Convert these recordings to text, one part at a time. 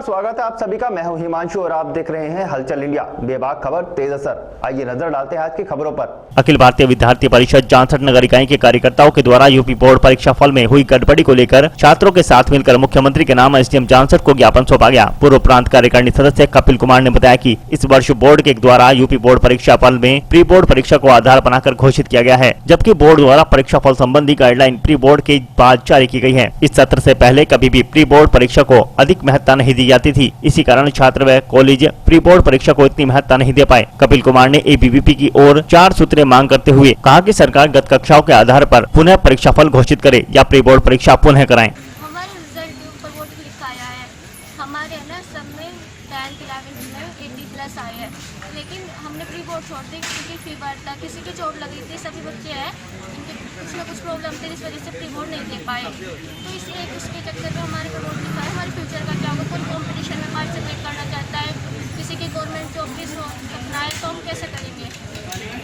स्वागत है आप सभी का। मैं हूं हिमांशु और आप देख रहे हैं हलचल इंडिया। बेबाक खबर तेज असर। आइए नजर डालते हैं आज की खबरों पर। अखिल भारतीय विद्यार्थी परिषद जांसठ नगर इकाई के कार्यकर्ताओं के द्वारा यूपी बोर्ड परीक्षा फल में हुई गड़बड़ी को लेकर छात्रों के साथ मिलकर मुख्यमंत्री के नाम एसडीएम जांसठ को ज्ञापन सौंपा गया। पूर्व प्रांत कार्यकारिणी सदस्य कपिल कुमार ने बताया कि इस वर्ष बोर्ड के द्वारा यूपी बोर्ड परीक्षा फल में प्री बोर्ड परीक्षा को आधार बनाकर घोषित किया गया है, जबकि बोर्ड द्वारा परीक्षा फल संबंधी गाइडलाइन प्री बोर्ड के बाद जारी की गई है। इस सत्र से पहले कभी भी प्री बोर्ड परीक्षा को अधिक महत्ता नहीं दी जाती थी। इसी कारण छात्र व कॉलेज प्री बोर्ड परीक्षा को इतनी महत्ता नहीं दे पाए। कपिल कुमार ने एबीवीपी की ओर 4 सूत्रीय मांग करते हुए कहा कि सरकार गत कक्षाओं के आधार पर पुनः परीक्षा फल घोषित करे या प्री बोर्ड परीक्षा पुनः कराएं। हमारे रिजल्ट के ऊपर बोर्ड लिखा आया है, हमारे है ना सब में 10th 11th में 80+ आए हैं, लेकिन हमने प्री बोर्ड छोड़ दी। किसी की फीवर था, किसी की चोट लगी थी, सभी बच्चे हैं इनके कुछ ना कुछ प्रॉब्लम थी, इस वजह से प्री बोर्ड नहीं दे पाए। तो इसलिए उसके चक्कर में हमारे को बोर्ड लिखा है। हमारे फ्यूचर का क्या होगा, कोई कॉम्पिटिशन में पार्टिसिपेट करना चाहता है, किसी की गवर्नमेंट जॉब की सपना है, तो हम कैसे करेंगे।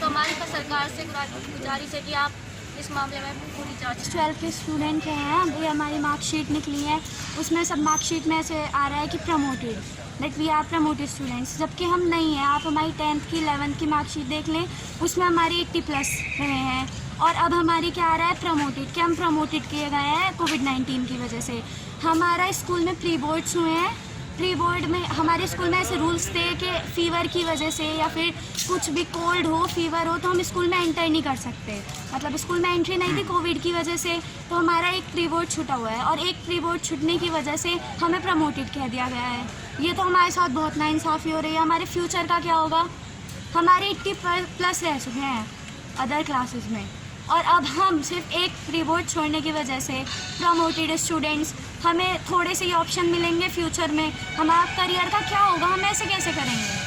तो हमारी सरकार से गुजारिश है कि आप इस मामले में पूरी जांच। 12 के स्टूडेंट हैं, अभी हमारी मार्कशीट निकली है, उसमें सब मार्कशीट में से आ रहा है कि promoted, that we are promoted students, जबकि हम नहीं हैं। आप हमारी 10th की 11th की मार्कशीट देख लें, उसमें हमारी 80+ रहे हैं और अब हमारी क्या आ रहा है, प्रमोटेड, कि हम प्रमोटेड किए गए हैं कोविड-19 की वजह से। हमारा स्कूल में प्री बोर्ड्स हुए हैं, प्री बोर्ड में हमारे स्कूल में ऐसे रूल्स थे कि फीवर की वजह से या फिर कुछ भी कोल्ड हो, फीवर हो, तो हम स्कूल में एंटर नहीं कर सकते, मतलब स्कूल में एंट्री नहीं थी कोविड की वजह से। तो हमारा एक प्री बोर्ड छूटा हुआ है और एक प्री बोर्ड छूटने की वजह से हमें प्रमोटेड कह दिया गया है। ये तो हमारे साथ बहुत नाइंसाफ़ी हो रही है। हमारे फ्यूचर का क्या होगा। हमारे 80+ रह चुके हैं अदर क्लासेस में और अब हम सिर्फ एक प्री बोर्ड छोड़ने की वजह से प्रमोटेड स्टूडेंट्स, हमें थोड़े से ऑप्शन मिलेंगे फ्यूचर में, हमारा करियर का क्या होगा, हम ऐसे कैसे करेंगे।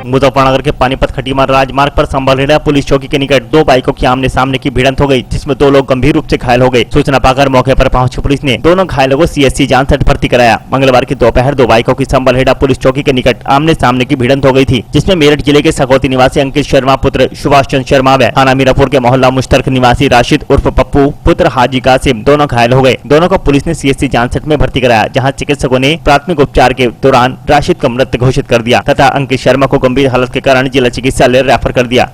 मुजफ्फरनगर के पानीपत खटीमार राजमार्ग पर संभलहेड़ा पुलिस चौकी के निकट 2 बाइकों की आमने सामने की भिड़ंत हो गई, जिसमें 2 लोग गंभीर रूप से घायल हो गए। सूचना पाकर मौके पर पहुंची पुलिस ने दोनों घायलों को सीएससी जांसठ भर्ती कराया। मंगलवार की दोपहर 2 बाइकों की संभलहेड़ा पुलिस चौकी के निकट आमने सामने की भिड़ंत हो गई थी, जिसमें मेरठ जिले के सखोती निवासी अंकित शर्मा पुत्र सुभाष चंद्र शर्मा व थाना मीरापुर के मोहल्ला मुश्तरक निवासी राशिद उर्फ पप्पू पुत्र हाजी कासिम दोनों घायल हो गए। दोनों को पुलिस ने सीएससी जांसठ में भर्ती कराया, जहाँ चिकित्सकों ने प्राथमिक उपचार के दौरान राशिद को मृत घोषित कर दिया तथा अंकित शर्मा को गंभीर हालत के कारण जिला चिकित्सालय रेफर कर दिया।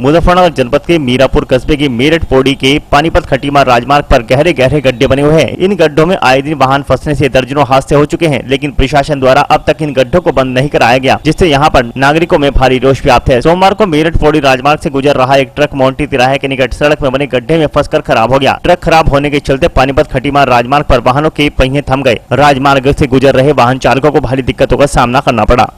मुजफ्फरनगर जनपद के मीरापुर कस्बे के मेरठ पौड़ी के पानीपत खटीमार राजमार्ग पर गहरे गहरे गड्ढे बने हुए हैं। इन गड्ढों में आए दिन वाहन फंसने से दर्जनों हादसे हो चुके हैं, लेकिन प्रशासन द्वारा अब तक इन गड्ढों को बंद नहीं कराया गया, जिससे यहां पर नागरिकों में भारी रोष व्याप्त है। सोमवार को मेरठ पौड़ी राजमार्ग से गुजर रहा एक ट्रक मोंटी तिराहे के निकट सड़क में बने गड्ढे में फंसकर खराब हो गया। ट्रक खराब होने के चलते पानीपत खटीमार राजमार्ग पर वाहनों के पहिए थम गए। राजमार्ग से गुजर रहे वाहन चालकों को भारी दिक्कतों का सामना करना पड़ा।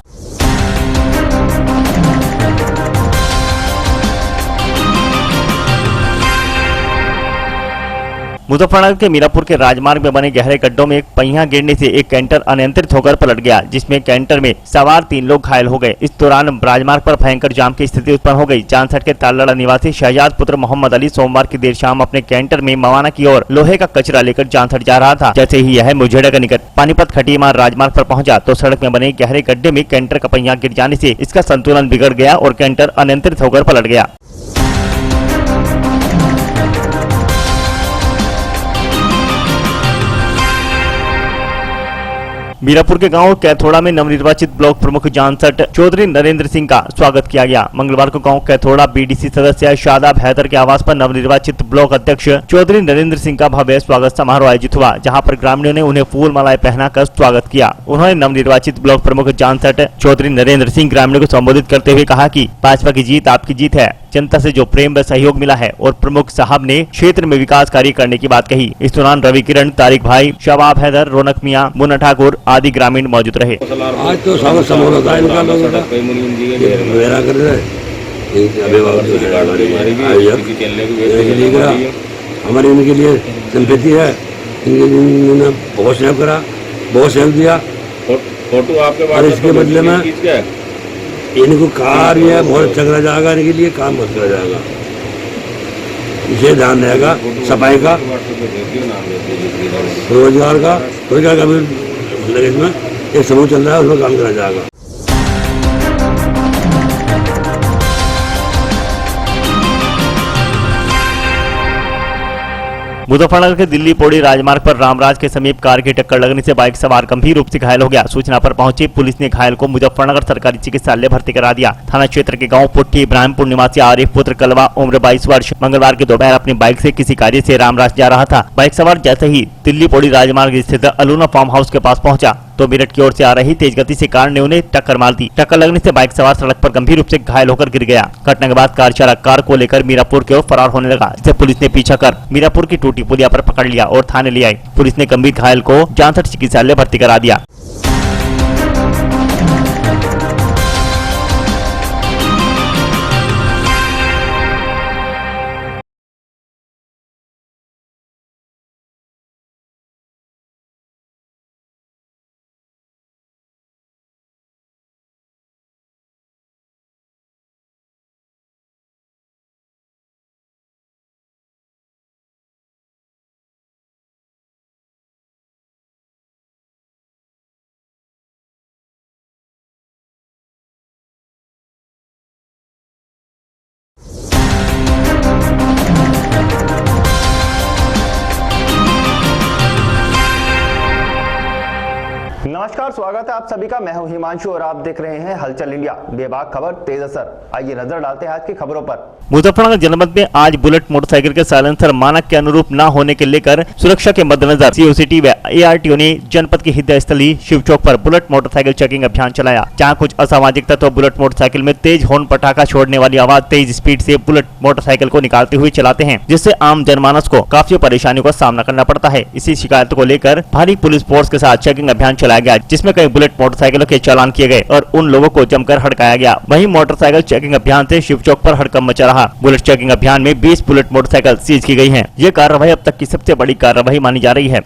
मुजफ्फरनगर के मीरापुर के राजमार्ग में बने गहरे गड्ढों में एक पहिया गिरने से एक कैंटर अनियंत्रित होकर पलट गया, जिसमें कैंटर में सवार 3 लोग घायल हो गए। इस दौरान राजमार्ग पर भयंकर जाम की स्थिति उत्पन्न हो गई। जांसठ के तालड़ा निवासी शहजाद पुत्र मोहम्मद अली सोमवार की देर शाम अपने कैंटर में मवाना की ओर लोहे का कचरा लेकर जांसठ जा रहा था। जैसे ही यह मुझेड़ा के निकट पानीपत खटीमार राजमार्ग पर पहुंचा तो सड़क में बने गहरे गड्ढे में कैंटर का पहिया गिर जाने से इसका संतुलन बिगड़ गया और कैंटर अनियंत्रित होकर पलट गया। मीरापुर के गांव कैथोड़ा में नवनिर्वाचित ब्लॉक प्रमुख जांसठ चौधरी नरेंद्र सिंह का स्वागत किया गया। मंगलवार को गांव कैथोड़ा बीडीसी सदस्य शादाब हैदर के आवास पर नवनिर्वाचित ब्लॉक अध्यक्ष चौधरी नरेंद्र सिंह का भव्य स्वागत समारोह आयोजित हुआ, जहां पर ग्रामीणों ने उन्हें फूल मालाएं पहनाकर स्वागत किया। उन्होंने नवनिर्वाचित ब्लॉक प्रमुख जांसठ चौधरी नरेंद्र सिंह ग्रामीणों को संबोधित करते हुए कहा कि भाजपा की जीत आपकी जीत है। जनता से जो प्रेम व सहयोग मिला है और प्रमुख साहब ने क्षेत्र में विकास कार्य करने की बात कही। इस दौरान रवि किरण, तारिक भाई, शबाब हैदर, रौनक मियां, मुन्ना ठाकुर आदि ग्रामीण मौजूद रहे। आज तो स्वागत समारोह था इनका, लोगों का हमारी इनके लिए सिंपैथी है, इन्होंने बहुत सहयोग करा, बहुत सहयोग दिया। फोटो आपके इसके बदले में इनको कार्य बहुत अच्छा करा जाएगा, इनके लिए काम बहुत करा जाएगा। इसे ध्यान रहेगा, सफाई का, रोजगार का भी लगे इसमें एक समूह चल रहा है, उसमें काम करा जाएगा। मुजफ्फरनगर के दिल्ली पौड़ी राजमार्ग पर रामराज के समीप कार की टक्कर लगने से बाइक सवार गंभीर रूप से घायल हो गया। सूचना पर पहुंची पुलिस ने घायल को मुजफ्फरनगर सरकारी चिकित्सालय भर्ती करा दिया। थाना क्षेत्र के गांव पुट्टी इब्राहिमपुर निवासी आरिफ पुत्र कलवा उम्र 22 वर्ष मंगलवार की दोपहर अपनी बाइक से किसी कार्य से रामराज जा रहा था। बाइक सवार जैसे ही दिल्ली पौड़ी राजमार्ग स्थित अलूना फार्म हाउस के पास पहुंचा तो मेरठ की ओर से आ रही तेज गति से कार ने उन्हें टक्कर मार दी। टक्कर लगने से बाइक सवार सड़क पर गंभीर रूप से घायल होकर गिर गया। घटना के बाद कार चालक कार को लेकर मीरापुर की ओर फरार होने लगा, जिसे पुलिस ने पीछा कर मीरापुर की टूटी पुलिया पर पकड़ लिया और थाने ले आई। पुलिस ने गंभीर घायल को जानसठ चिकित्सालय भर्ती करा दिया। नमस्कार, स्वागत है आप सभी का। मैं हूं हिमांशु और आप देख रहे हैं हलचल इंडिया। बेबाक खबर तेज असर, आइए नजर डालते हैं आज की खबरों पर। मुजफ्फरनगर जनपद में आज बुलेट मोटरसाइकिल के साइलेंसर मानक के अनुरूप न होने के लेकर सुरक्षा के मद्देनजर सीओसीटी व एआरटीओ ने जनपद की हृदय स्थली शिव चौक पर बुलेट मोटरसाइकिल चेकिंग अभियान चलाया, जहां कुछ असामाजिक तत्व बुलेट मोटरसाइकिल में तेज हॉर्न पटाखा छोड़ने वाली आवाज तेज स्पीड से बुलेट मोटरसाइकिल को निकालते हुए चलाते हैं, जिससे आम जनमानस को काफी परेशानियों का सामना करना पड़ता है। इसी शिकायत को लेकर भारी पुलिस फोर्स के साथ चेकिंग अभियान चलाया गया, जिसमें कई बुलेट मोटरसाइकिलों के चालान किए गए और उन लोगों को जमकर हड़काया गया। वहीं मोटरसाइकिल चेकिंग अभियान से शिव चौक पर हड़कंप मचा रहा। बुलेट चेकिंग अभियान में 20 बुलेट मोटरसाइकिल सीज की गई हैं। ये कार्रवाई अब तक की सबसे बड़ी कार्रवाई मानी जा रही है।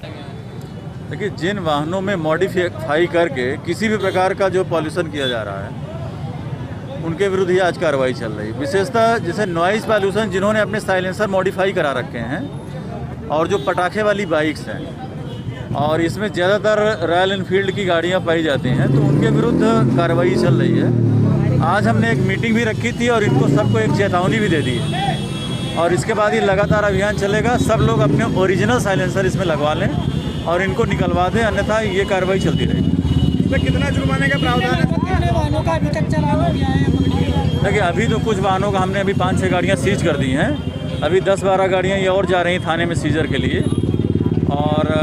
देखिए, जिन वाहनों में मॉडिफाई करके किसी भी प्रकार का जो पॉल्यूशन किया जा रहा है, उनके विरुद्ध ही आज कार्रवाई चल रही है। विशेषतः जैसे नॉइज पॉल्यूशन, जिन्होंने अपने साइलेंसर मॉडिफाई करा रखे हैं, और जो पटाखे वाली बाइक्स हैं, और इसमें ज़्यादातर रॉयल एनफील्ड की गाड़ियां पाई जाती हैं, तो उनके विरुद्ध कार्रवाई चल रही है। आज हमने एक मीटिंग भी रखी थी और इनको सबको एक चेतावनी भी दे दी है, और इसके बाद ये लगातार अभियान चलेगा। सब लोग अपने ओरिजिनल साइलेंसर इसमें लगवा लें और इनको निकलवा दें, अन्यथा ये कार्रवाई चलती रहेगी। इसमें कितना जुर्माने का प्रावधान है? कितने वाहनों का अभी तक चालान हो गया है? देखिए, अभी तो कुछ वाहनों का हमने अभी 5-6 गाड़ियाँ सीज कर दी हैं। अभी 10-12 गाड़ियाँ ये और जा रही हैं थाने में सीजर के लिए, और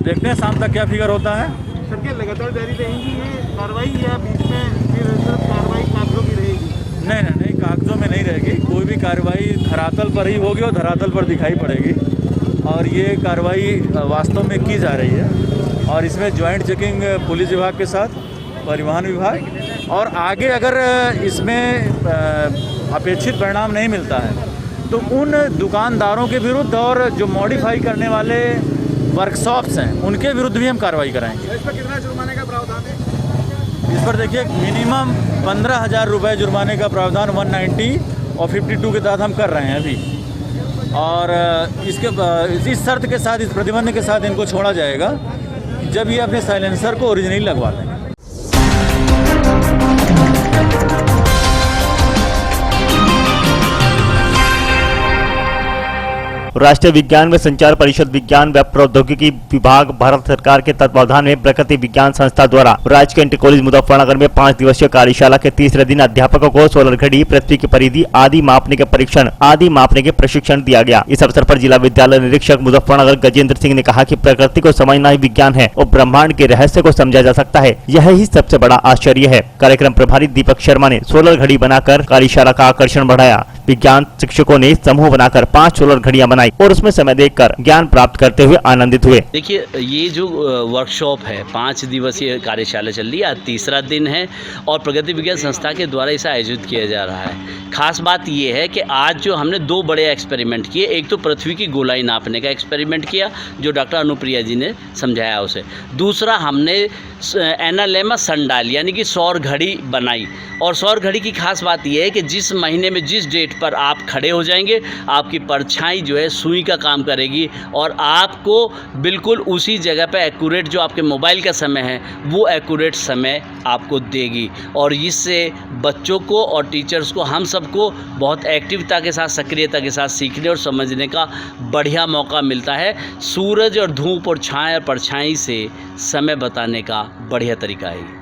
देखते हैं शाम तक क्या फिगर होता है। सर, क्या लगातार जारी रहेगी ये कार्रवाई, या बीच में फिर कार्रवाई कागजों की रहेगी? नहीं, कागजों में नहीं रहेगी। कोई भी कार्रवाई धरातल पर ही होगी और धरातल पर दिखाई पड़ेगी, और ये कार्रवाई वास्तव में की जा रही है। और इसमें ज्वाइंट चेकिंग पुलिस विभाग के साथ परिवहन विभाग, और आगे अगर इसमें अपेक्षित परिणाम नहीं मिलता है तो उन दुकानदारों के विरुद्ध और जो मॉडिफाई करने वाले वर्कशॉप्स हैं उनके विरुद्ध भी हम कार्रवाई कराएंगे। इस पर कितना जुर्माने का प्रावधान है? इस पर देखिए, मिनिमम 15,000 रुपये जुर्माने का प्रावधान 190 और 52 के तहत हम कर रहे हैं अभी, और इस शर्त के साथ, इस प्रतिबंध के साथ इनको छोड़ा जाएगा जब ये अपने साइलेंसर को ओरिजिनली लगवा लेंगे। राष्ट्रीय विज्ञान व संचार परिषद विज्ञान व प्रौद्योगिकी विभाग भारत सरकार के तत्वावधान में प्रकृति विज्ञान संस्था द्वारा राजकीय इंटर कॉलेज मुजफ्फरनगर में 5 दिवसीय कार्यशाला के तीसरे दिन अध्यापकों को सोलर घड़ी, पृथ्वी की परिधि आदि मापने के परीक्षण आदि मापने के प्रशिक्षण दिया गया। इस अवसर पर जिला विद्यालय निरीक्षक मुजफ्फरनगर गजेंद्र सिंह ने कहा कि प्रकृति को समझना ही विज्ञान है और ब्रह्मांड के रहस्य को समझा जा सकता है, यह ही सबसे बड़ा आश्चर्य है। कार्यक्रम प्रभारी दीपक शर्मा ने सोलर घड़ी बनाकर कार्यशाला का आकर्षण बढ़ाया। विज्ञान शिक्षकों ने समूह बनाकर 5 सोलर घड़ियां बनाई और उसमें समय देखकर ज्ञान प्राप्त करते हुए आनंदित हुए। देखिए, ये जो वर्कशॉप है, 5 दिवसीय कार्यशाला चल रही है, आज तीसरा दिन है और प्रगति विज्ञान संस्था के द्वारा इसे आयोजित किया जा रहा है। खास बात ये है कि आज जो हमने 2 बड़े एक्सपेरिमेंट किए, एक तो पृथ्वी की गोलाई नापने का एक्सपेरिमेंट किया जो डॉक्टर अनुप्रिया जी ने समझाया उसे, दूसरा हमने एनालेमा सनडायल यानी कि सौर घड़ी बनाई। और सौर घड़ी की खास बात यह है कि जिस महीने में जिस डेट पर आप खड़े हो जाएंगे, आपकी परछाई जो है सुई का काम करेगी और आपको बिल्कुल उसी जगह पे एक्यूरेट जो आपके मोबाइल का समय है वो एक्यूरेट समय आपको देगी। और इससे बच्चों को और टीचर्स को, हम सबको बहुत एक्टिवता के साथ, सक्रियता के साथ सीखने और समझने का बढ़िया मौका मिलता है। सूरज और धूप और छाया और परछाई से समय बताने का बढ़िया तरीका है।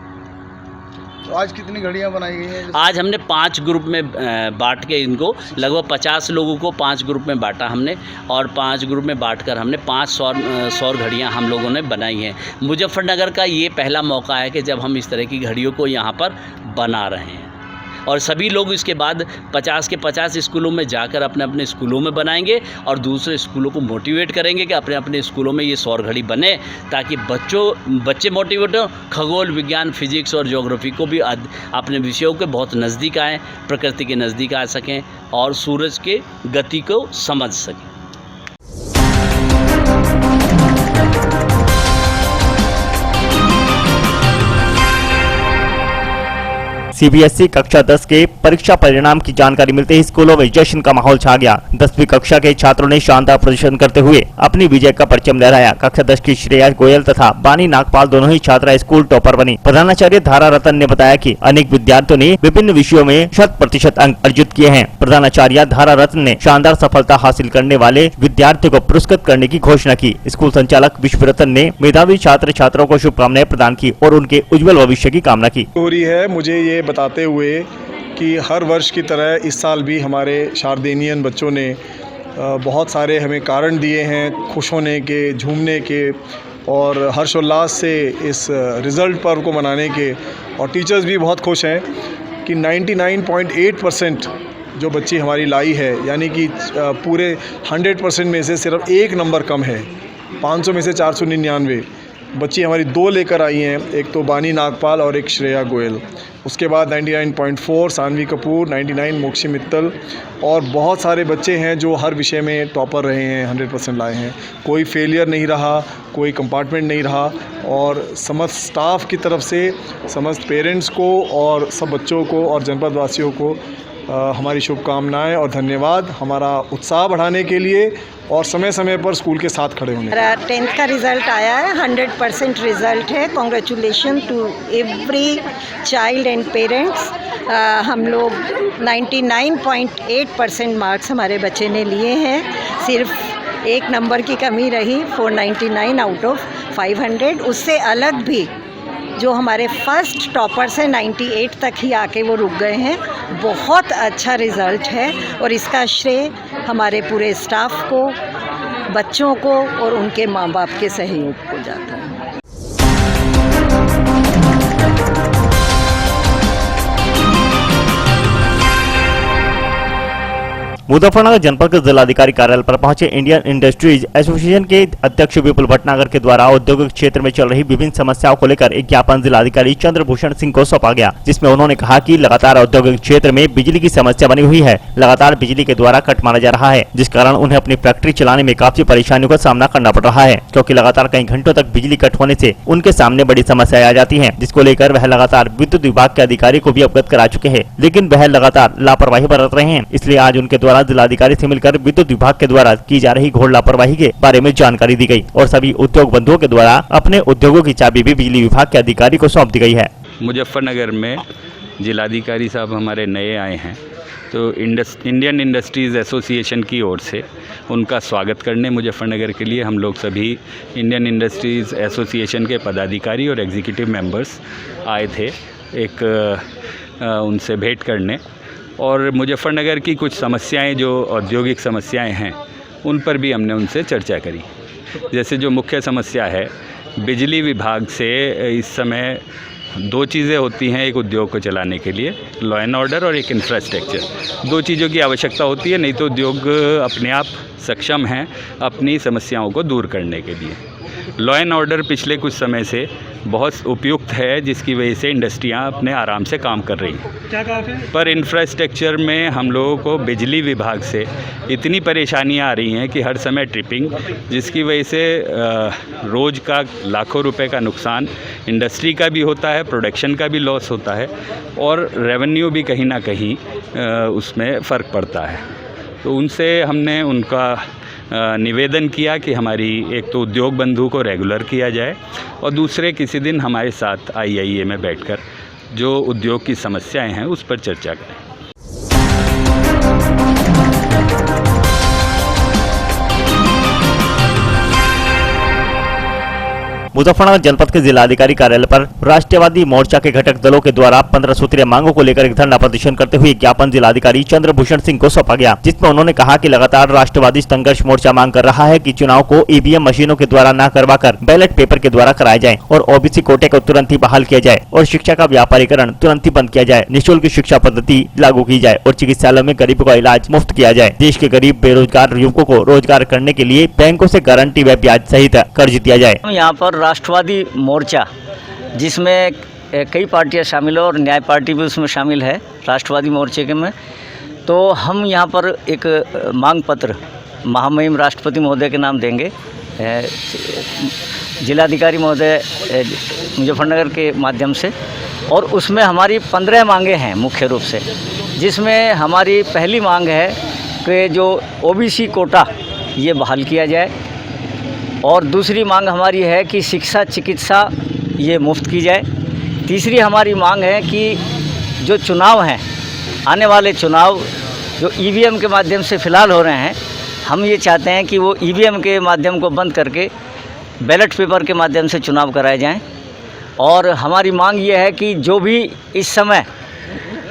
तो आज कितनी घड़ियां बनाई गई हैं? आज हमने 5 ग्रुप में बांट के इनको, लगभग 50 लोगों को 5 ग्रुप में बांटा हमने, और 5 ग्रुप में बांटकर हमने 5 सौर घड़ियां हम लोगों ने बनाई हैं। मुजफ्फरनगर का ये पहला मौका है कि जब हम इस तरह की घड़ियों को यहाँ पर बना रहे हैं, और सभी लोग इसके बाद 50 के 50 स्कूलों में जाकर अपने अपने स्कूलों में बनाएंगे और दूसरे स्कूलों को मोटिवेट करेंगे कि अपने अपने स्कूलों में ये सौर घड़ी बने, ताकि बच्चे मोटिवेट हो, खगोल, विज्ञान, फिजिक्स और ज्योग्राफी को भी अपने विषयों के बहुत नज़दीक आएँ, प्रकृति के नज़दीक आ सकें और सूरज के गति को समझ सकें। सीबीएसई कक्षा 10 के परीक्षा परिणाम की जानकारी मिलते ही स्कूलों में जश्न का माहौल छा गया। 10वीं कक्षा के छात्रों ने शानदार प्रदर्शन करते हुए अपनी विजय का परचम लहराया। कक्षा 10 की श्रेया गोयल तथा बानी नागपाल दोनों ही छात्रा स्कूल टॉपर बनी। प्रधानाचार्य धारा रतन ने बताया कि अनेक विद्यार्थियों ने विभिन्न विषयों में 100% अंक अर्जित किए हैं। प्रधानाचार्य धारा रतन ने शानदार सफलता हासिल करने वाले विद्यार्थियों को पुरस्कृत करने की घोषणा की। स्कूल संचालक विश्व रतन ने मेधावी छात्र छात्राओं को शुभकामनाएं प्रदान की और उनके उज्जवल भविष्य की कामना की। हो रही है मुझे ये बताते हुए कि हर वर्ष की तरह इस साल भी हमारे शारदेनियन बच्चों ने बहुत सारे हमें कारण दिए हैं खुश होने के, झूमने के और हर्षोल्लास से इस रिज़ल्ट पर्व को मनाने के। और टीचर्स भी बहुत खुश हैं कि 99.8% जो बच्ची हमारी लाई है, यानी कि पूरे 100% में से सिर्फ एक नंबर कम है। 500 में से 499 बच्ची हमारी 2 लेकर आई हैं, एक तो बानी नागपाल और एक श्रेया गोयल। उसके बाद 99.4 सानवी कपूर, 99 मोक्षी मित्तल, और बहुत सारे बच्चे हैं जो हर विषय में टॉपर रहे हैं, 100% लाए हैं। कोई फेलियर नहीं रहा, कोई कंपार्टमेंट नहीं रहा। और समस्त स्टाफ की तरफ से समस्त पेरेंट्स को और सब बच्चों को और जनपद वासियों को हमारी शुभकामनाएं और धन्यवाद हमारा उत्साह बढ़ाने के लिए और समय समय पर स्कूल के साथ खड़े होने। 10th का रिज़ल्ट आया है, 100% रिज़ल्ट है। Congratulation to every child and parents. हम लोग 99.8% मार्क्स हमारे बच्चे ने लिए हैं। सिर्फ एक नंबर की कमी रही, 499 आउट ऑफ 500। उससे अलग भी जो हमारे फर्स्ट टॉपर्स हैं 98 तक ही आके वो रुक गए हैं। बहुत अच्छा रिज़ल्ट है और इसका श्रेय हमारे पूरे स्टाफ को, बच्चों को और उनके माँ बाप के सहयोग को जाता है। मुजफ्फरनगर जनपद के जिलाधिकारी कार्यालय पर पहुंचे इंडियन इंडस्ट्रीज एसोसिएशन के अध्यक्ष विपुल भटनागर के द्वारा औद्योगिक क्षेत्र में चल रही विभिन्न समस्याओं को लेकर एक ज्ञापन जिलाधिकारी चंद्रभूषण सिंह को सौंपा गया, जिसमें उन्होंने कहा कि लगातार औद्योगिक क्षेत्र में बिजली की समस्या बनी हुई है। लगातार बिजली के द्वारा कट मारा जा रहा है, जिस कारण उन्हें अपनी फैक्ट्री चलाने में काफी परेशानियों का सामना करना पड़ रहा है, क्योंकि लगातार कई घंटों तक बिजली कट होने से उनके सामने बड़ी समस्याएं आ जाती है, जिसको लेकर वह लगातार विद्युत विभाग के अधिकारी को भी अवगत करा चुके हैं, लेकिन वह लगातार लापरवाही बरत रहे हैं। इसलिए आज उनके द्वारा जिलाधिकारी से मिलकर विद्युत विभाग के द्वारा की जा रही घोर लापरवाही के बारे में जानकारी दी गई और सभी उद्योग बंधुओं के द्वारा अपने उद्योगों की चाबी भी बिजली विभाग के अधिकारी को सौंप दी गई है। मुजफ्फरनगर में जिलाधिकारी साहब हमारे नए आए हैं, तो इंडियन इंडस्ट्रीज़ एसोसिएशन की ओर से उनका स्वागत करने मुजफ्फरनगर के लिए हम लोग सभी इंडियन इंडस्ट्रीज़ एसोसिएशन के पदाधिकारी और एग्जीक्यूटिव मेंबर्स आए थे उनसे भेंट करने, और मुजफ्फरनगर की कुछ समस्याएं जो औद्योगिक समस्याएं हैं उन पर भी हमने उनसे चर्चा करी। जैसे जो मुख्य समस्या है, बिजली विभाग से इस समय 2 चीज़ें होती हैं एक उद्योग को चलाने के लिए, लॉ एंड ऑर्डर और एक इंफ्रास्ट्रक्चर। 2 चीज़ों की आवश्यकता होती है, नहीं तो उद्योग अपने आप सक्षम हैं अपनी समस्याओं को दूर करने के लिए। लॉ एंड ऑर्डर पिछले कुछ समय से बहुत उपयुक्त है, जिसकी वजह से इंडस्ट्रियां अपने आराम से काम कर रही हैं। क्या कहा है? पर इंफ्रास्ट्रक्चर में हम लोगों को बिजली विभाग से इतनी परेशानियां आ रही हैं कि हर समय ट्रिपिंग, जिसकी वजह से रोज़ का लाखों रुपए का नुकसान इंडस्ट्री का भी होता है, प्रोडक्शन का भी लॉस होता है और रेवेन्यू भी कहीं ना कहीं उसमें फ़र्क पड़ता है। तो उनसे हमने उनका निवेदन किया कि हमारी एक तो उद्योग बंधु को रेगुलर किया जाए और दूसरे किसी दिन हमारे साथ IIA में बैठकर जो उद्योग की समस्याएं हैं उस पर चर्चा करें। मुजफ्फरनगर जनपद के जिलाधिकारी कार्यालय पर राष्ट्रवादी मोर्चा के घटक दलों के द्वारा 15 सूत्रीय मांगों को लेकर एक धरना प्रदर्शन करते हुए ज्ञापन जिलाधिकारी चंद्रभूषण सिंह को सौंपा गया, जिसमें उन्होंने कहा कि लगातार राष्ट्रवादी संघर्ष मोर्चा मांग कर रहा है कि चुनाव को EVM मशीनों के द्वारा न करवाकर बैलेट पेपर के द्वारा कराया जाए और OBC कोटे को तुरंत ही बहाल किया जाए और शिक्षा का व्यापारीकरण तुरंत ही बंद किया जाए, निःशुल्क शिक्षा पद्धति लागू की जाए और चिकित्सालयों में गरीबों का इलाज मुफ्त किया जाए। देश के गरीब बेरोजगार युवकों को रोजगार करने के लिए बैंकों से गारंटी व ब्याज सहित कर्ज दिया जाए। यहाँ पर राष्ट्रवादी मोर्चा, जिसमें कई पार्टियां शामिल है और न्याय पार्टी भी उसमें शामिल है राष्ट्रवादी मोर्चे के में, तो हम यहाँ पर एक मांग पत्र महामहिम राष्ट्रपति महोदय के नाम देंगे, जिलाधिकारी महोदय मुजफ्फरनगर के माध्यम से, और उसमें हमारी 15 मांगे हैं मुख्य रूप से, जिसमें हमारी पहली मांग है कि जो OBC कोटा ये बहाल किया जाए और दूसरी मांग हमारी है कि शिक्षा चिकित्सा ये मुफ्त की जाए। तीसरी हमारी मांग है कि जो चुनाव हैं, आने वाले चुनाव जो EVM के माध्यम से फ़िलहाल हो रहे हैं, हम ये चाहते हैं कि वो EVM के माध्यम को बंद करके बैलेट पेपर के माध्यम से चुनाव कराए जाएं। और हमारी मांग ये है कि जो भी इस समय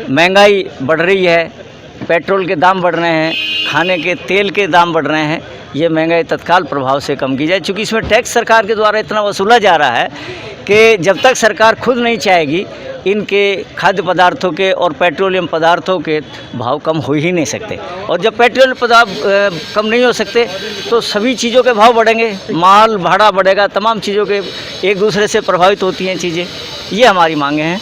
महंगाई बढ़ रही है, पेट्रोल के दाम बढ़ रहे हैं, खाने के तेल के दाम बढ़ रहे हैं, ये महंगाई तत्काल प्रभाव से कम की जाए, क्योंकि इसमें टैक्स सरकार के द्वारा इतना वसूला जा रहा है कि जब तक सरकार खुद नहीं चाहेगी इनके खाद्य पदार्थों के और पेट्रोलियम पदार्थों के भाव कम हो ही नहीं सकते। और जब पेट्रोल पदार्थ कम नहीं हो सकते तो सभी चीज़ों के भाव बढ़ेंगे, माल भाड़ा बढ़ेगा, तमाम चीज़ों के एक दूसरे से प्रभावित होती हैं चीज़ें। ये हमारी मांगें हैं।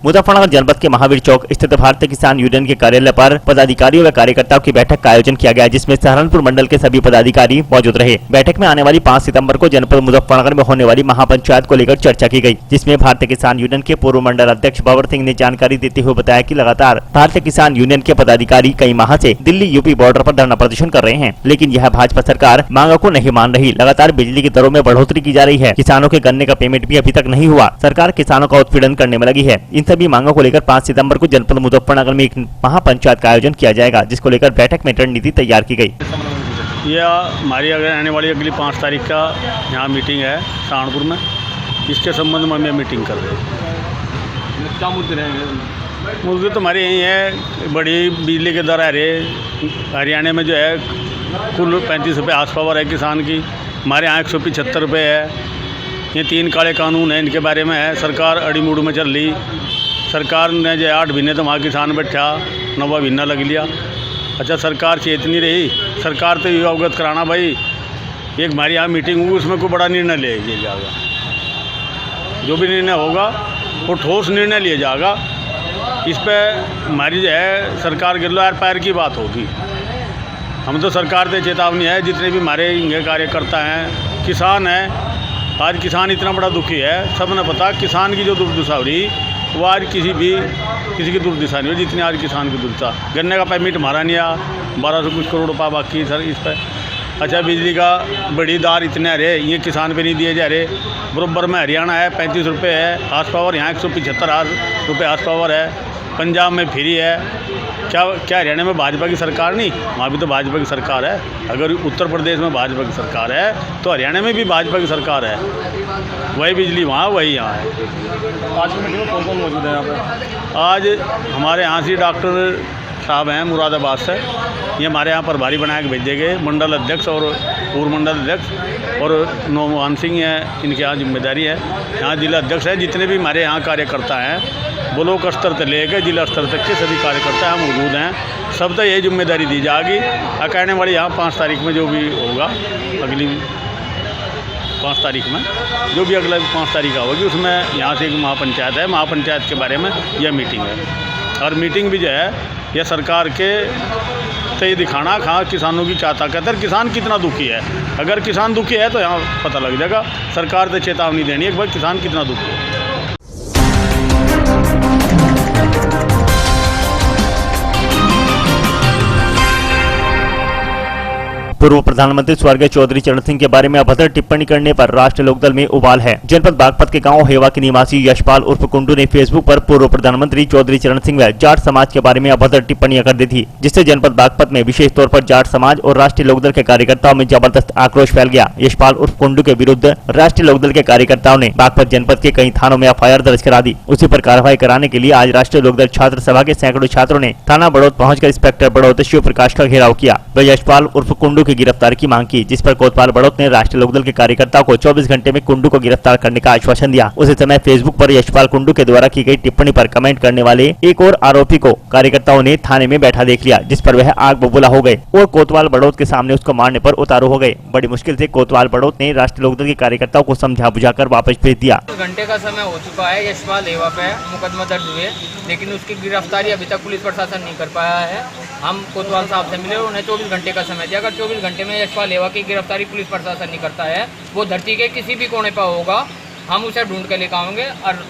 मुजफ्फरनगर जनपद के महावीर चौक स्थित भारतीय किसान यूनियन के कार्यालय पर पदाधिकारियों व कार्यकर्ताओं की बैठक का आयोजन किया गया, जिसमें सहारनपुर मंडल के सभी पदाधिकारी मौजूद रहे। बैठक में आने वाली 5 सितंबर को जनपद मुजफ्फरनगर में होने वाली महापंचायत को लेकर चर्चा की गई, जिसमें भारतीय किसान यूनियन के पूर्व मंडल अध्यक्ष भंवर सिंह ने जानकारी देते हुए बताया कि लगातार भारतीय किसान यूनियन के पदाधिकारी कई माह से दिल्ली UP बॉर्डर पर धरना प्रदर्शन कर रहे हैं, लेकिन यह भाजपा सरकार मांगों को नहीं मान रही। लगातार बिजली की दरों में बढ़ोतरी की जा रही है, किसानों के गन्ने का पेमेंट भी अभी तक नहीं हुआ, सरकार किसानों का उत्पीड़न करने में लगी है। इन सभी मांगों को लेकर 5 सितंबर को जनपद मुजफ्फरनगर में एक महापंचायत का आयोजन किया जाएगा, जिसको लेकर बैठक में रणनीति तैयार की गई। यह हमारी अगर आने वाली अगली 5 तारीख का यहाँ मीटिंग है सहारनपुर में, इसके संबंध में हम मीटिंग कर रहे हैं। क्या मुद्दे रहेंगे? मुद्दे तो हमारे यही है, बड़ी बिजली के दर आ रहे हरियाणा में जो है कुल 35 रुपये हाउस पावर है किसान की, हमारे यहाँ 175 रुपये है। ये 3 काले कानून हैं, इनके बारे में है, सरकार अड़ी मूड में चल रही। सरकार ने जो 8 महीने तो वहाँ किसान बैठा, 9वां महीना लग लिया। अच्छा, सरकार चेत नहीं रही, सरकार तो ये अवगत कराना भाई, एक हमारी यहाँ मीटिंग हुई, उसमें कोई बड़ा निर्णय लिया जाएगा, जो भी निर्णय होगा वो ठोस निर्णय लिया जाएगा। इस पर हमारी जो है सरकार के लार पैर की बात होगी। हम तो सरकार से चेतावनी है, जितने भी हमारे इनके कार्यकर्ता हैं, किसान हैं, आज किसान इतना बड़ा दुखी है, सब ने पता किसान की जो दुर्दशा हो रही वो आज किसी की दुर्दशा नहीं हो जितनी आज किसान की दुर्दशा। गन्ने का पेमेंट हमारा नहीं आया, 1200 कुछ करोड़ रुपये बाकी सर इस पर। अच्छा, बिजली का बड़ी दार इतने आ रहे, ये किसान पे नहीं दिए जा रहे। बराबर में हरियाणा है 35 रुपये है हाउस पावर, यहाँ 175 रुपये हाउस पावर है। पंजाब में फ्री है। क्या हरियाणा में भाजपा की सरकार नहीं? वहाँ भी तो भाजपा की सरकार है। अगर उत्तर प्रदेश में भाजपा की सरकार है तो हरियाणा में भी भाजपा की सरकार है। वही बिजली वहाँ वही यहाँ है। आज की मीटिंग में कौन कौन मौजूद है यहाँ पर? आज हमारे यहाँ से डॉक्टर साहब हैं मुरादाबाद से, ये हमारे यहाँ प्रभारी बना के भेजे गए, मंडल अध्यक्ष और पूर्व मंडल अध्यक्ष और नौमान सिंह हैं, इनके यहाँ जिम्मेदारी है। यहाँ जिला अध्यक्ष है, जितने भी हमारे यहाँ कार्यकर्ता हैं ब्लॉक स्तर से लेकर जिला स्तर तक के सभी कार्यकर्ता यहाँ मौजूद हैं। सब तक यही जिम्मेदारी दी जाएगी। कहने वाली यहाँ 5 तारीख में जो भी होगा, अगली 5 तारीख में जो भी अगला 5 तारीख होगी, उसमें यहाँ से एक महापंचायत है, महापंचायत के बारे में यह मीटिंग है। और मीटिंग भी जो है यह सरकार के से दिखाना कहाँ किसानों की क्या ताकत है, किसान कितना दुखी है। अगर किसान दुखी है तो यहाँ पता लग जाएगा। सरकार से चेतावनी देनी है कि भाई किसान कितना दुखी है। पूर्व प्रधानमंत्री स्वर्गीय चौधरी चरण सिंह के बारे में अभद्र टिप्पणी करने पर राष्ट्रीय लोकदल में उबाल है। जनपद बागपत के गांव हेवा के निवासी यशपाल उर्फ कुंडू ने फेसबुक पर पूर्व प्रधानमंत्री चौधरी चरण सिंह व जाट समाज के बारे में अभद्र टिप्पणियां कर दी थी, जिससे जनपद बागपत में विशेष तौर पर जाट समाज और राष्ट्रीय लोकदल के कार्यकर्ताओं में जबरदस्त आक्रोश फैल गया। यशपाल उर्फ कुंडू के विरुद्ध राष्ट्रीय लोकदल के कार्यकर्ताओं ने बागपत जनपद के कई थानों में एफआईआर दर्ज करा दी। उसी पर कार्रवाई कराने के लिए आज राष्ट्रीय लोकदल छात्र सभा के सैकड़ों छात्रों ने थाना बड़ौद पहुंचकर इंस्पेक्टर बड़ौद शिव प्रकाश का घेराव किया व यशपाल उर्फ कुंडू की गिरफ्तारी की मांग की, जिस पर कोतवाल बड़ौद ने राष्ट्रीय लोकदल के कार्यकर्ताओं को 24 घंटे में कुंडू को गिरफ्तार करने का आश्वासन दिया। उसी समय फेसबुक पर यशपाल कुंडू के द्वारा की गई टिप्पणी पर कमेंट करने वाले एक और आरोपी को कार्यकर्ताओं ने थाने में बैठा देख लिया, जिस पर वह आग बबूला हो गए और कोतवाल बड़ौद के सामने उसको मारने पर उतारू हो गए। बड़ी मुश्किल से कोतवाल बड़ौद ने राष्ट्रीय लोकदल के कार्यकर्ताओं को समझा बुझाकर वापस भेज दिया। घंटे का समय हो चुका है, यशपाल हेवा पे मुकदमा दर्ज हुए, लेकिन उसकी गिरफ्तारी अभी तक पुलिस प्रशासन नहीं कर पाया है। हम कोतवाल साहब से मिले और उन्हें 24 घंटे का समय दिया। अगर 24 घंटे में यशपाल हेवा की गिरफ्तारी पुलिस प्रशासन नहीं करता है, वो धरती के किसी भी कोने पर होगा, हम उसे ढूंढ के लेकर आएंगे। और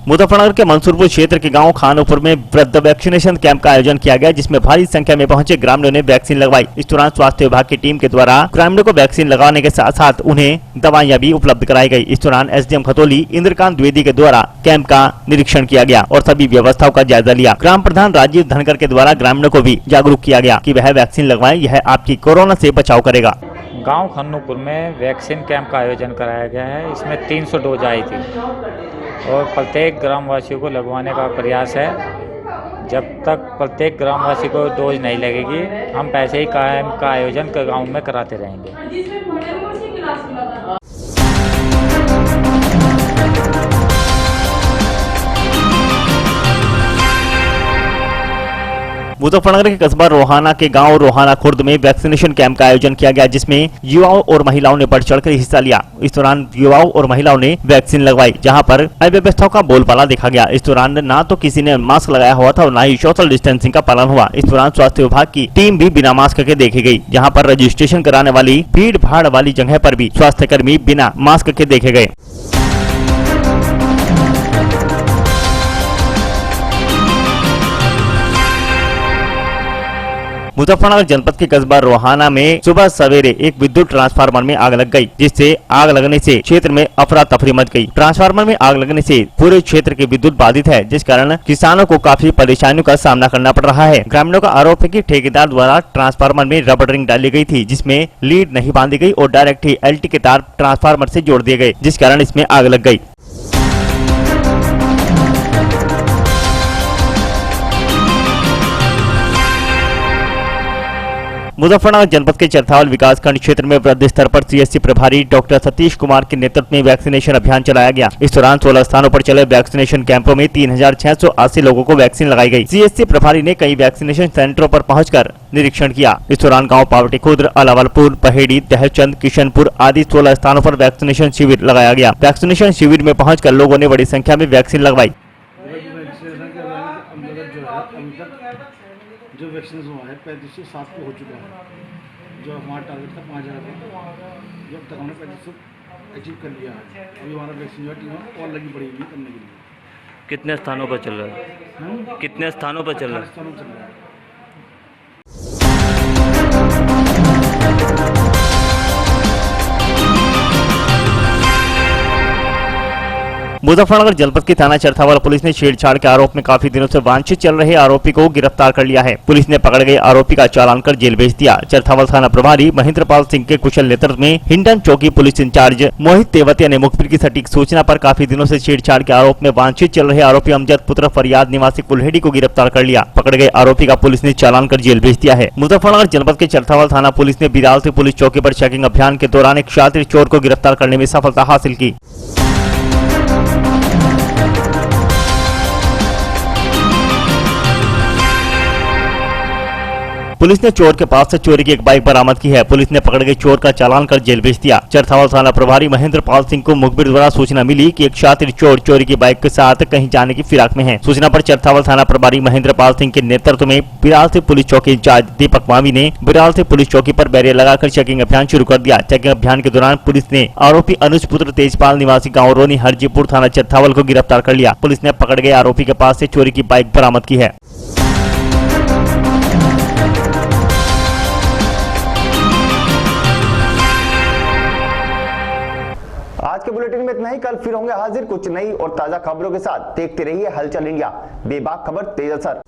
मुजफ्फरनगर के मंसूरपुर क्षेत्र के गांव खानोपुर में वृद्ध वैक्सीनेशन कैंप का आयोजन किया गया, जिसमें भारी संख्या में पहुंचे ग्रामीणों ने वैक्सीन लगवाई। इस दौरान स्वास्थ्य विभाग की टीम के द्वारा ग्रामीणों को वैक्सीन लगाने के साथ साथ उन्हें दवाइयां भी उपलब्ध कराई गई। इस दौरान एसडीएम खतौली इंद्रकांत द्विवेदी के द्वारा कैंप का निरीक्षण किया गया और सभी व्यवस्थाओं का जायजा लिया। ग्राम प्रधान राजीव धनकर के द्वारा ग्रामीणों को भी जागरूक किया गया कि वह वैक्सीन लगवाएं, यह आपकी कोरोना से बचाव करेगा। गांव खानोपुर में वैक्सीन कैंप का आयोजन कराया गया है। इसमें 300 डोज आई थी और प्रत्येक ग्रामवासियों को लगवाने का प्रयास है। जब तक प्रत्येक ग्रामवासी को डोज नहीं लगेगी, हम पैसे ही कैंप का आयोजन गांव में कराते रहेंगे। मुजफ्फरनगर के कस्बा रोहाना के गांव रोहाना खुर्द में वैक्सीनेशन कैंप का आयोजन किया गया, जिसमें युवाओं और महिलाओं ने बढ़ चढ़कर हिस्सा लिया। इस दौरान युवाओं और महिलाओं ने वैक्सीन लगवाई, जहां पर अव्यवस्थाओं का बोलबाला देखा गया। इस दौरान ना तो किसी ने मास्क लगाया हुआ था और न ही सोशल डिस्टेंसिंग का पालन हुआ। इस दौरान स्वास्थ्य विभाग की टीम भी बिना मास्क के देखी गयी, जहाँ पर रजिस्ट्रेशन कराने वाली भीड़ भाड़ वाली जगह पर भी स्वास्थ्य कर्मी बिना मास्क के देखे गए। मुजफ्फरनगर जनपद के कस्बा रोहाना में सुबह सवेरे एक विद्युत ट्रांसफार्मर में आग लग गई, जिससे आग लगने से क्षेत्र में अफरा तफरी मच गई। ट्रांसफार्मर में आग लगने से पूरे क्षेत्र के विद्युत बाधित है, जिस कारण किसानों को काफी परेशानियों का सामना करना पड़ रहा है। ग्रामीणों का आरोप है कि ठेकेदार द्वारा ट्रांसफार्मर में रबर रिंग डाली गई थी, जिसमें लीड नहीं बांधी गई और डायरेक्ट ही एलटी के तार ट्रांसफार्मर से जोड़ दिए गए, जिस कारण इसमें आग लग गई। मुजफ्फरनगर जनपद के चरथावल विकासखंड क्षेत्र में वृद्ध स्तर पर सीएससी प्रभारी डॉक्टर सतीश कुमार के नेतृत्व में वैक्सीनेशन अभियान चलाया गया। इस दौरान 16 स्थानों पर चले वैक्सीनेशन कैंपों में 3680 लोगों को वैक्सीन लगाई गई। सीएससी प्रभारी ने कई वैक्सीनेशन सेंटरों पर पहुंचकर निरीक्षण किया। इस दौरान गाँव पावटी खुर्द, अलावलपुर, पहेड़ी, दहलचंद, किशनपुर आदि 16 स्थानों पर वैक्सीनेशन शिविर लगाया गया। वैक्सीनेशन शिविर में पहुंचकर लोगों ने बड़ी संख्या में वैक्सीन लगवाई। जो वैक्सीन हुआ है 3507 पे हो चुका है, जो हमारा टारगेट था 5000 का, जब तक हमने 3500 अचीव कर लिया है। अभी हमारा वैक्सीन टीम और लगी पड़ी हुई करने के लिए। कितने स्थानों पर चल रहा है? कितने स्थानों पर चल रहा है? स्थानों चल रहा है। मुजफ्फरनगर जनपद की थाना चरथावाल पुलिस ने छेड़छाड़ के आरोप में काफी दिनों से वांछित चल रहे आरोपी को गिरफ्तार कर लिया है। पुलिस ने पकड़ गए आरोपी का चालान कर जेल भेज दिया। चरथावाल थाना प्रभारी महेंद्रपाल सिंह के कुशल नेतृत्व में हिंडन चौकी पुलिस इंचार्ज मोहित तेवतिया ने मुखबिर की सटीक सूचना पर काफी दिनों से छेड़छाड़ के आरोप में वांछित चल रहे आरोपी अमजद पुत्र फरियाद निवासी कुल्हेड़ी को गिरफ्तार कर लिया। पकड़ गए आरोपी का पुलिस ने चालान कर जेल भेज दिया है। मुजफ्फरनगर जनपद के चरथावाल थाना पुलिस ने बिराल पुलिस चौकी पर चेकिंग अभियान के दौरान एक शातिर चोर को गिरफ्तार करने में सफलता हासिल की। पुलिस ने चोर के पास से चोरी की एक बाइक बरामद की है। पुलिस ने पकड़ गए चोर का चालान कर जेल भेज दिया। चरथावाल थाना प्रभारी महेंद्रपाल सिंह को मुखबिर द्वारा सूचना मिली कि एक शातिर चोर चोरी की बाइक के साथ कहीं जाने की फिराक में है। सूचना पर चरथावाल थाना प्रभारी महेंद्रपाल सिंह के नेतृत्व में बिराल से पुलिस चौकी इंचार्ज दीपक मावी ने बिराल से पुलिस चौकी पर बैरियर लगाकर चेकिंग अभियान शुरू कर दिया। चेकिंग अभियान के दौरान पुलिस ने आरोपी अनुज पुत्र तेजपाल निवासी गाँव रोनी हरजीपुर थाना चरथावाल को गिरफ्तार कर लिया। पुलिस ने पकड़ गए आरोपी के पास से चोरी की बाइक बरामद की है। आज के बुलेटिन में इतना ही। कल फिर होंगे हाजिर कुछ नई और ताजा खबरों के साथ। देखते रहिए हलचल इंडिया, बेबाक खबर तेज असर।